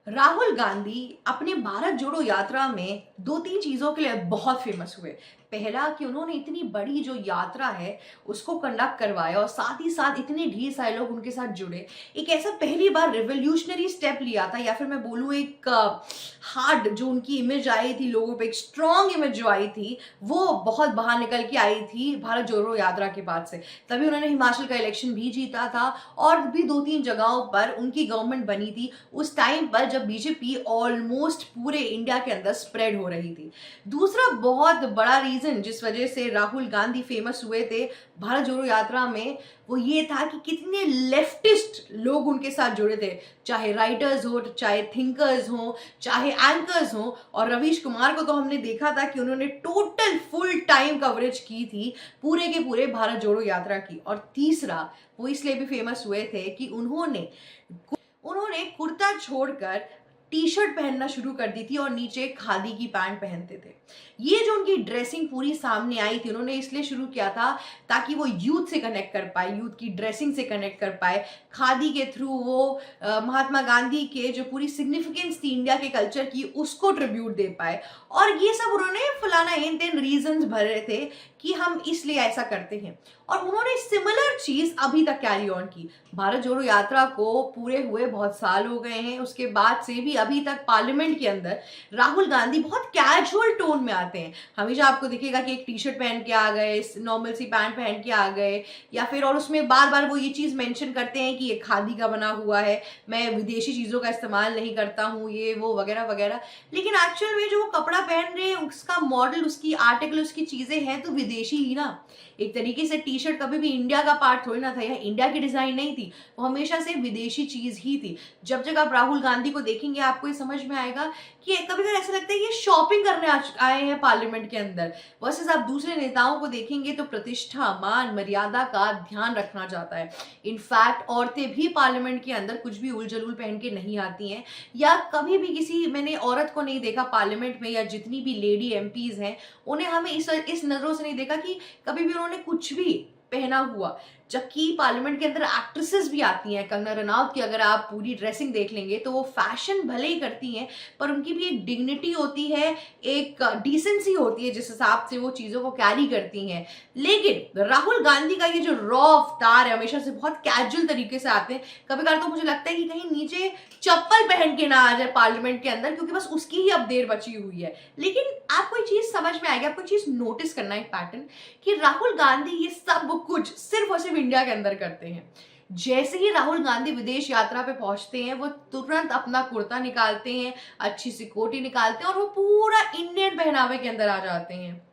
राहुल गांधी अपने भारत जोड़ो यात्रा में दो तीन चीजों के लिए बहुत फेमस हुए। पहला कि उन्होंने इतनी बड़ी जो यात्रा है उसको कंडक्ट करवाया और साथ ही साथ इतने ढेर सारे लोग उनके साथ जुड़े। एक ऐसा पहली बार रिवोल्यूशनरी स्टेप लिया था, या फिर मैं बोलूँ एक हार्ड जो उनकी इमेज आई थी लोगों पे, एक स्ट्रॉन्ग इमेज जो आई थी वो बहुत बाहर निकल के आई थी भारत जोड़ो यात्रा के बाद से। तभी उन्होंने हिमाचल का इलेक्शन भी जीता था और भी दो तीन जगहों पर उनकी गवर्नमेंट बनी थी उस टाइम पर जब बीजेपी ऑलमोस्ट पूरे इंडिया के अंदर स्प्रेड हो रही थी। दूसरा बहुत बड़ा रीजन जिस वजह से राहुल गांधी फेमस हुए थे भारत जोड़ो यात्रा में, वो ये था कि कितने लेफ्टिस्ट लोग उनके साथ जुड़े थे। चाहे राइटर्स हो, चाहे थिंकर्स हो, चाहे एंकर्स हो। और रवीश कुमार को तो हमने देखा था कि उन्होंने टोटल फुल टाइम कवरेज की थी पूरे के पूरे भारत जोड़ो यात्रा की। और तीसरा वो इसलिए भी फेमस हुए थे कि उन्होंने उन्होंने कुर्ता छोड़कर टी शर्ट पहनना शुरू कर दी थी और नीचे खादी की पैंट पहनते थे। ये जो उनकी ड्रेसिंग पूरी सामने आई थी उन्होंने इसलिए शुरू किया था ताकि वो यूथ से कनेक्ट कर पाए, यूथ की ड्रेसिंग से कनेक्ट कर पाए। खादी के थ्रू वो महात्मा गांधी के जो पूरी सिग्निफिकेंस थी इंडिया के कल्चर की उसको ट्रिब्यूट दे पाए। और ये सब उन्होंने फलाना इन तीन रीजंस भरे थे कि हम इसलिए ऐसा करते हैं। और उन्होंने सिमिलर चीज अभी तक कैरी ऑन की। भारत जोड़ो यात्रा को पूरे हुए बहुत साल हो गए हैं, उसके बाद से भी अभी तक पार्लियामेंट के अंदर राहुल गांधी बहुत कैजुअल टोन में आते हैं। हमेशा आपको दिखेगा कि एक टी शर्ट पहन के आ गए, नॉर्मल सी पैंट पहन के आ गए, या फिर और उसमें बार बार वो ये चीज मेंशन करते हैं कि ये खादी का बना हुआ है, मैं विदेशी चीजों का इस्तेमाल नहीं करता हूँ, ये वो वगैरह वगैरह। लेकिन एक्चुअल में जो वो कपड़ा पहन रहे हैं उसका मॉडल, उसकी आर्टिकल, उसकी चीजें हैं तो विदेशी ही ना। एक तरीके से टी शर्ट कभी भी इंडिया का पार्ट थोड़ी ना था, या इंडिया की डिजाइन नहीं थी, वो हमेशा से विदेशी चीज ही थी। जब जब आप राहुल गांधी को देखेंगे आपको ये समझ में आएगा कि कभी कभी ऐसा लगता है ये शॉपिंग करने आए हैं पार्लियामेंट के अंदर। वर्सेस आप दूसरे नेताओं को देखेंगे तो प्रतिष्ठा, मान, मर्यादा का ध्यान रखना चाहता है। इनफैक्ट औरतें भी पार्लियामेंट के अंदर कुछ भी उल जलूल पहन के नहीं आती हैं, या कभी भी किसी मैंने औरत को नहीं देखा पार्लियामेंट में, या जितनी भी लेडी एमपीज हैं उन्हें हमें इस नजरों से नहीं देखा कि कभी भी उन्होंने कुछ भी पहना हुआ। जबकि पार्लियामेंट के अंदर एक्ट्रेसेस भी आती हैं, कंगना रनौत की अगर आप पूरी ड्रेसिंग देख लेंगे तो वो फैशन भले ही करती हैं पर उनकी भी एक डिग्निटी होती है, एक डिसेंसी होती है जिस हिसाब से वो चीजों को कैरी करती हैं। लेकिन राहुल गांधी का ये जो रॉ अवतार है हमेशा से बहुत कैजुअल तरीके से आते हैं। कभी कभार तो मुझे लगता है कि कहीं नीचे चप्पल पहन के ना आ जाए पार्लियामेंट के अंदर, क्योंकि बस उसकी ही अब देर बची हुई है। लेकिन आपको एक चीज समझ में आएगी, आपको एक चीज नोटिस करना है, एक पैटर्न, कि राहुल गांधी ये सब कुछ सिर्फ और सिर्फ इंडिया के अंदर करते हैं। जैसे ही राहुल गांधी विदेश यात्रा पे पहुंचते हैं वो तुरंत अपना कुर्ता निकालते हैं, अच्छी सी कोटी निकालते हैं और वो पूरा इंडियन पहनावे के अंदर आ जाते हैं।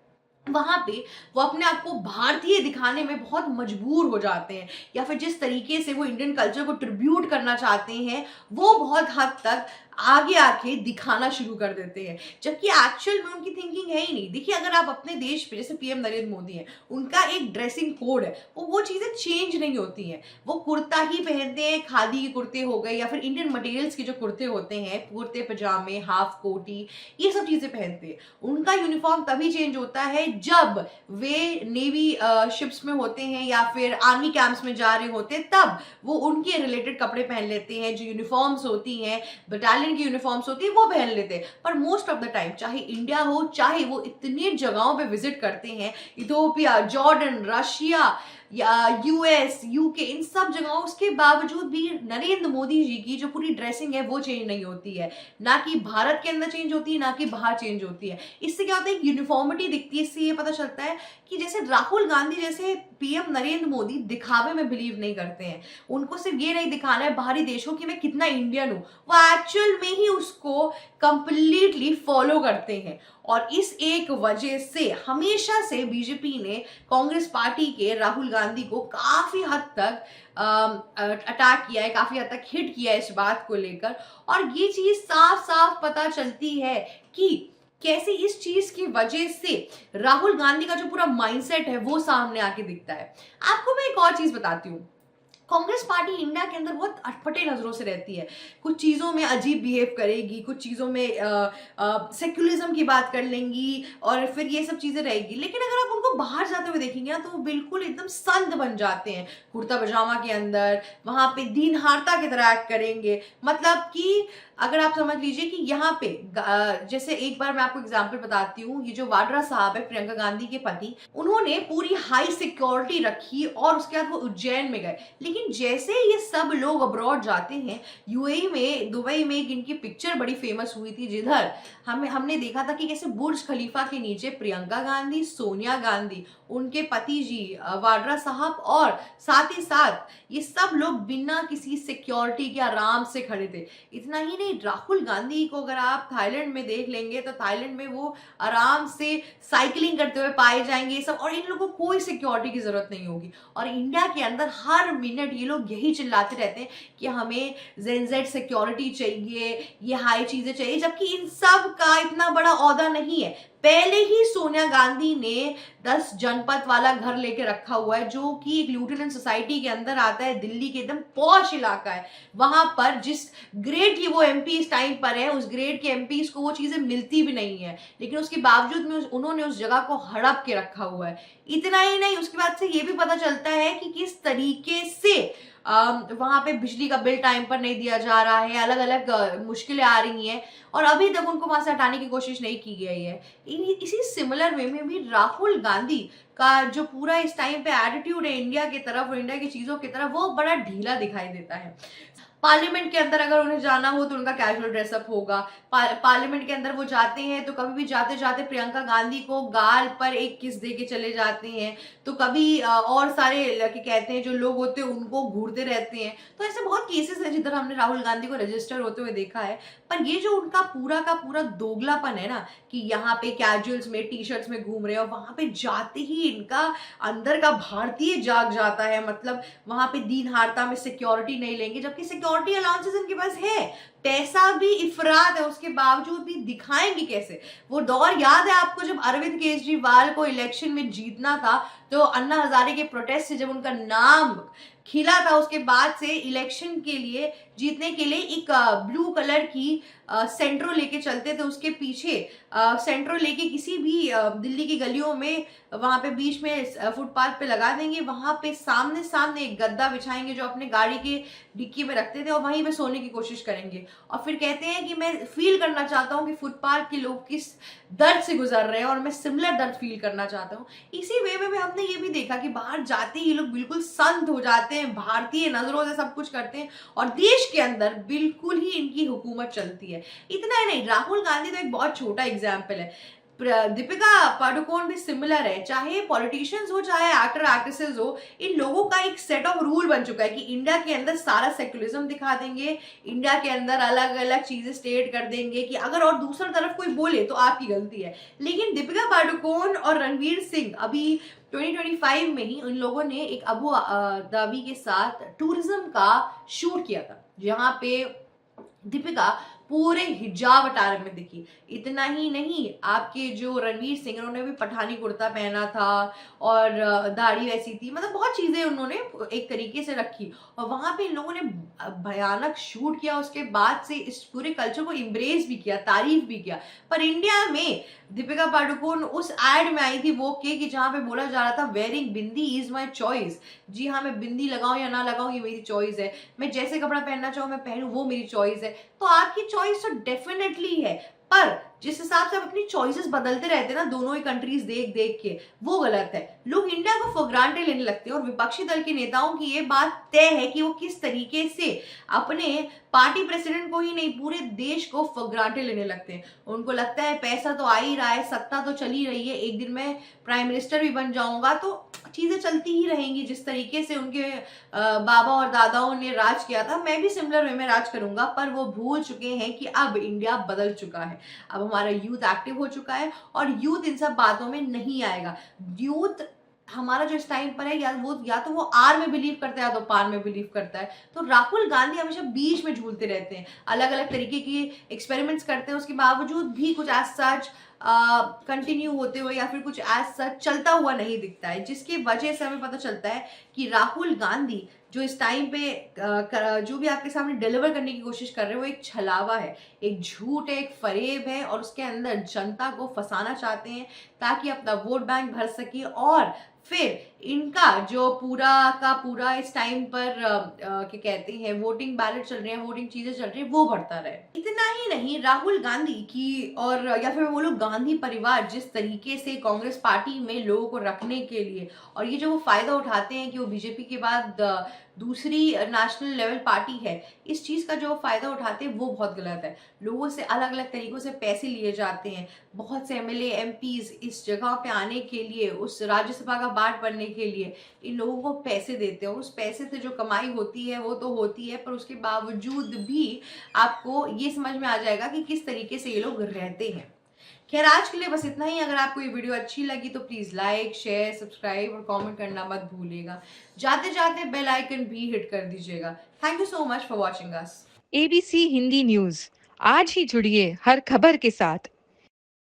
वहां पे वो अपने आप को भारतीय दिखाने में बहुत मजबूर हो जाते हैं, या फिर जिस तरीके से वो इंडियन कल्चर को ट्रिब्यूट करना चाहते हैं वो बहुत हद तक आगे आके दिखाना शुरू कर देते हैं, जबकि एक्चुअल में उनकी थिंकिंग है ही नहीं। देखिए, अगर आप अपने देश पे जैसे पीएम नरेंद्र मोदी हैं, उनका एक ड्रेसिंग कोड है, वो चीजें चेंज नहीं होती हैं। वो कुर्ता ही पहनते हैं, खादी के कुर्ते हो गए या फिर इंडियन मटेरियल्स के जो कुर्ते होते हैं, कुर्ते पजामे, हाफ कोटी, ये सब चीजें पहनते हैं। उनका यूनिफॉर्म तभी चेंज होता है जब वे नेवी शिप्स में होते हैं या फिर आर्मी कैंप्स में जा रहे होते हैं, तब वो उनके रिलेटेड कपड़े पहन लेते हैं। जो यूनिफॉर्म्स होती हैं, बटालियन की यूनिफॉर्म्स होती है, वो पहन लेते हैं। पर मोस्ट ऑफ द टाइम चाहे इंडिया हो, चाहे वो इतनी जगहों पे विजिट करते हैं, इथोपिया, जॉर्डन, रशिया या यूएस, यूके, इन सब जगहों, उसके बावजूद भी नरेंद्र मोदी जी की जो पूरी ड्रेसिंग है वो चेंज नहीं होती है। ना कि भारत के अंदर चेंज होती है, ना कि बाहर चेंज होती है। इससे क्या होता है, यूनिफॉर्मिटी दिखती है। इससे ये पता चलता है कि जैसे राहुल गांधी जैसे पीएम नरेंद्र मोदी दिखावे में बिलीव नहीं करते हैं। उनको सिर्फ ये नहीं दिखाना है बाहरी देशों की मैं कितना इंडियन हूं, वो एक्चुअल में ही उसको कंप्लीटली फॉलो करते हैं। और इस एक वजह से हमेशा से बीजेपी ने कांग्रेस पार्टी के राहुल गांधी को काफी हद तक अटैक किया है, काफी हद तक हिट किया है इस बात को लेकर। और ये चीज साफ साफ पता चलती है कि कैसे इस चीज की वजह से राहुल गांधी का जो पूरा माइंडसेट है वो सामने आके दिखता है। आपको मैं एक और चीज बताती हूँ। कांग्रेस पार्टी इंडिया के अंदर बहुत अटपटे नजरों से रहती है, कुछ चीज़ों में अजीब बिहेव करेगी, कुछ चीज़ों में सेक्युलरिज्म की बात कर लेंगी और फिर ये सब चीज़ें रहेगी। लेकिन अगर आप उनको बाहर जाते हुए देखेंगे ना, तो वो बिल्कुल एकदम संत बन जाते हैं कुर्ता पजामा के अंदर, वहां पे दीनहारता की तरह एक्ट करेंगे। मतलब कि अगर आप समझ लीजिए कि यहाँ पे जैसे एक बार मैं आपको एग्जांपल बताती हूँ, ये जो वाड्रा साहब है प्रियंका गांधी के पति, उन्होंने पूरी हाई सिक्योरिटी रखी और उसके बाद वो उज्जैन में गए। लेकिन जैसे ये सब लोग अब्रॉड जाते हैं, यूएई में, दुबई में, इनकी पिक्चर बड़ी फेमस हुई थी, जिधर हमने देखा था कि कैसे बुर्ज खलीफा के नीचे प्रियंका गांधी, सोनिया गांधी, उनके पति जी वाड्रा साहब और साथ ही साथ ये सब लोग बिना किसी सिक्योरिटी के आराम से खड़े थे। इतना ही नहीं, राहुल गांधी को अगर आप थाईलैंड में देख लेंगे तो थाईलैंड में वो आराम से साइकिलिंग करते हुए पाए जाएंगे सब, और इन लोगों को कोई सिक्योरिटी की जरूरत नहीं होगी। और इंडिया के अंदर हर मिनट ये लोग यही चिल्लाते रहते हैं कि हमें जेनजेड सिक्योरिटी चाहिए, ये हाई चीजें चाहिए, जबकि इन सब का इतना बड़ा औहदा नहीं है। पहले ही सोनिया गांधी ने 10 जनपद वाला घर लेके रखा हुआ है, जो कि एक ल्यूटेनेंट सोसाइटी के अंदर आता है, दिल्ली के एकदम पॉश इलाका है। वहां पर जिस ग्रेड की वो एमपी इस टाइम पर है, उस ग्रेड के एमपीज को वो चीजें मिलती भी नहीं है, लेकिन उसके बावजूद में उन्होंने उस जगह को हड़प के रखा हुआ है। इतना ही नहीं, उसके बाद से ये भी पता चलता है कि किस तरीके से वहां पे बिजली का बिल टाइम पर नहीं दिया जा रहा है, अलग अलग मुश्किलें आ रही हैं, और अभी तक उनको वहां से हटाने की कोशिश नहीं की गई है। इसी सिमिलर वे में भी राहुल गांधी का जो पूरा इस टाइम पे एटीट्यूड है इंडिया की तरफ और इंडिया की चीजों की तरफ, वो बड़ा ढीला दिखाई देता है। पार्लियामेंट के अंदर अगर उन्हें जाना हो तो उनका कैजुअल ड्रेसअप होगा। पार्लियामेंट के अंदर वो जाते हैं तो कभी भी जाते जाते प्रियंका गांधी को गाल पर एक किस दे के चले जाते हैं, तो कभी और सारे कहते हैं जो लोग होते हैं उनको घूरते रहते हैं। तो ऐसे बहुत केसेस हैं जिधर हमने राहुल गांधी को रजिस्टर होते हुए देखा है। पर ये जो उनका पूरा का पूरा दोगलापन है ना, कि यहाँ पे कैजुअल्स में, टी शर्ट्स में घूम रहे हैं और वहां पे जाते ही इनका अंदर का भारतीय जाग जाता है। मतलब वहां पे दीनहारता में सिक्योरिटी नहीं लेंगे, जबकि सिक्योरिटी अलाउंसेस इनके पास है, पैसा भी इफरात है, उसके बावजूद भी दिखाएंगे कैसे। वो दौर याद है आपको जब अरविंद केजरीवाल को इलेक्शन में जीतना था, तो अन्ना हजारे के प्रोटेस्ट से जब उनका नाम खिला था, उसके बाद से इलेक्शन के लिए जीतने के लिए एक ब्लू कलर की सेंट्रो लेके चलते थे, उसके पीछे सेंट्रो लेके किसी भी दिल्ली की गलियों में वहां पे बीच में फुटपाथ पे लगा देंगे, वहां पे सामने सामने एक गद्दा बिछाएंगे जो अपने गाड़ी के डिक्की में रखते थे, और वहीं पे सोने की कोशिश करेंगे और फिर कहते हैं कि मैं फील करना चाहता हूँ कि फुटपाथ के लोग किस दर्द से गुजर रहे हैं और मैं सिमिलर दर्द फील करना चाहता हूँ। इसी वे में हमने ये भी देखा कि बाहर जाते ही लोग बिल्कुल संत हो जाते हैं, भारतीय नजरों से सब कुछ करते हैं और देश के अंदर बिल्कुल ही इनकी हुकूमत चलती है। इतना ही नहीं, राहुल गांधी तो एक बहुत छोटा एग्जाम्पल है, दीपिका पादुकोण भी सिमिलर है। चाहे पॉलिटिशियंस हो चाहे एक्टर एक्ट्रेसेस हो, इन लोगों का एक सेट ऑफ रूल बन चुका है कि इंडिया के अंदर सारा सेक्युलरिज्म दिखा देंगे, इंडिया के अंदर अलग अलग चीजें स्टेट कर देंगे कि अगर और दूसरा तरफ कोई बोले तो आपकी गलती है। लेकिन दीपिका पादुकोण और रणवीर सिंह अभी 2025 में ही उन लोगों ने एक अबू धाबी के साथ टूरिज्म का शूट किया था, जहां पे दीपिका पूरे हिजाब अटायर में दिखी। इतना ही नहीं, आपके जो रणवीर सिंह, उन्होंने भी पठानी कुर्ता पहना था और दाढ़ी वैसी थी, मतलब बहुत चीजें उन्होंने एक तरीके से रखी और वहां पे इन लोगों ने भयानक शूट किया। उसके बाद से इस पूरे कल्चर को इम्ब्रेस भी किया, तारीफ भी किया। पर इंडिया में दीपिका पादुकोण उस एड में आई थी वो के कि जहां पे बोला जा रहा था wearing bindi is my choice. जी हाँ, मैं बिंदी लगाऊं या ना लगाऊं ये मेरी चॉइस है, मैं जैसे कपड़ा पहनना चाहूं मैं पहनूं वो मेरी चॉइस है। तो आपकी चॉइस तो डेफिनेटली है, पर जिस हिसाब से आप अपनी चॉइसेस बदलते रहते हैं ना दोनों ही कंट्रीज देख देख के, वो गलत है। लोग इंडिया को फॉर ग्रांटेड लेने लगते हैं और विपक्षी दल के नेताओं की ये बात तय है कि वो किस तरीके से अपने पार्टी प्रेसिडेंट को ही नहीं पूरे देश को फॉर ग्रांटेड लेने लगते हैं। उनको लगता है पैसा तो आ ही रहा है, सत्ता तो चली रही है, एक दिन मैं प्राइम मिनिस्टर भी बन जाऊंगा तो चीजें चलती ही रहेंगी। जिस तरीके से उनके बाबा और दादाओं ने राज किया था, मैं भी सिमिलर वे में राज करूंगा। पर वो भूल चुके हैं कि अब इंडिया बदल चुका है, अब हमारा यूथ एक्टिव हो चुका है और यूथ इन सब बातों में नहीं आएगा। यूथ हमारा जो इस टाइम पर है, या तो वो आर में बिलीव करता है या तो पार में बिलीव करता है। तो राहुल गांधी हमेशा बीच में झूलते रहते हैं, अलग अलग तरीके की एक्सपेरिमेंट्स करते हैं, उसके बावजूद भी कुछ एज सच कंटिन्यू होते हुए या फिर कुछ एज सच चलता हुआ नहीं दिखता है, जिसकी वजह से हमें पता चलता है कि राहुल गांधी जो इस टाइम पे जो भी आपके सामने डिलीवर करने की कोशिश कर रहे हैं वो एक छलावा है, एक झूठ है, एक फरेब है और उसके अंदर जनता को फंसाना चाहते हैं ताकि अपना वोट बैंक भर सके और फिर इनका जो पूरा का पूरा इस टाइम पर क्या कहते हैं वोटिंग बैलेट चल रहे हैं, वोटिंग चीजें चल रही हैं, वो बढ़ता रहे। इतना ही नहीं, राहुल गांधी की और या फिर वो लोग गांधी परिवार जिस तरीके से कांग्रेस पार्टी में लोगों को रखने के लिए और ये जो वो फायदा उठाते हैं कि वो बीजेपी के बाद दूसरी नेशनल लेवल पार्टी है, इस चीज का जो फायदा उठाते हैं वो बहुत गलत है। लोगों से अलग अलग तरीकों से पैसे लिए जाते हैं। बहुत से एमएलए एमपीज इस जगह पे आने के लिए, उस राज्यसभा का बाट बनने के लिए इन लोगों को पैसे देते हैं। उस पैसे से जो कमाई होती है वो तो होती है, पर उसके बावजूद भी आपको ये समझ में आ जाएगा कि किस तरीके से ये लोग रहते हैं। खैर, आज के लिए बस इतना ही। अगर आपको ये वीडियो अच्छी लगी तो प्लीज लाइक, शेयर, सब्सक्राइब और कमेंट करना मत भूलिएगा। जाते जाते बेल आइकन भी हिट कर दीजिएगा। Thank you so much for watching us. ABC Hindi news, आज ही जुड़िए हर खबर के साथ